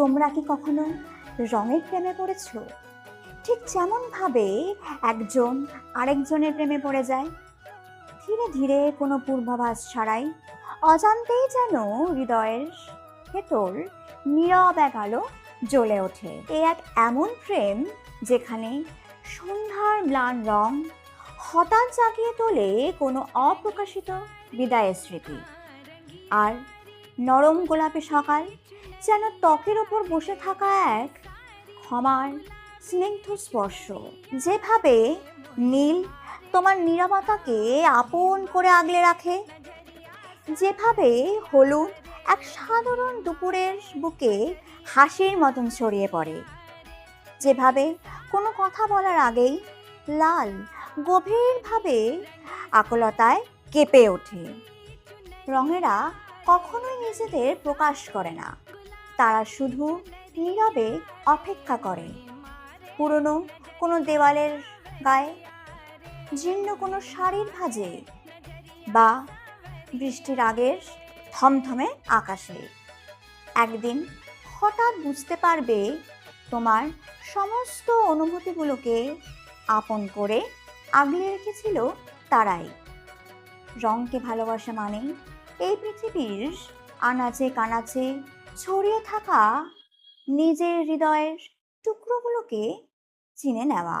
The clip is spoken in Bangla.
তোমরা কি কখনো রঙের প্রেমে পড়েছো? ঠিক যেমন ভাবে একজন আরেকজনের প্রেমে পড়ে যায়, ধীরে ধীরে কোনো পূর্বাভাস ছাড়াই, অজান্তেই যেন হৃদয়ের ভেতর নীরব এক আলো জ্বলে ওঠে। এ এক এমন প্রেম যেখানে সন্ধ্যার ম্লান রং হঠাৎ জাগিয়ে তোলে কোনো অপ্রকাশিত বিদায়ের স্মৃতি, আর নরম গোলাপি সকাল যেন ত্বকের ওপর বসে থাকা এক ক্ষমার স্নিগ্ধ স্পর্শ। যেভাবে নীল তোমার নীরবতাকে আপন করে আগলে রাখে, যেভাবে হলুদ এক সাধারণ দুপুরের বুকে হাসির মতন ছড়িয়ে পড়ে, যেভাবে কোনো কথা বলার আগেই লাল গভীরভাবে আকুলতায় কেঁপে ওঠে। রঙেরা কখনোই নিজেদের প্রকাশ করে না, তারা শুধু নীরবে অপেক্ষা করে। পুরনো কোনো দেওয়ালের গায়ে, জীর্ণ কোনো শাড়ির ভাঁজে, বা বৃষ্টির আগের থমথমে আকাশে। একদিন হঠাৎ বুঝতে পারবে তোমার সমস্ত অনুভূতিগুলোকে আপন করে আগলে রেখেছিল তারাই। রঙকে ভালোবাসা মানে এই পৃথিবীর আনাচে কানাচে ছড়িয়ে থাকা নিজের হৃদয়ের টুকরোগুলোকে চিনে নেওয়া।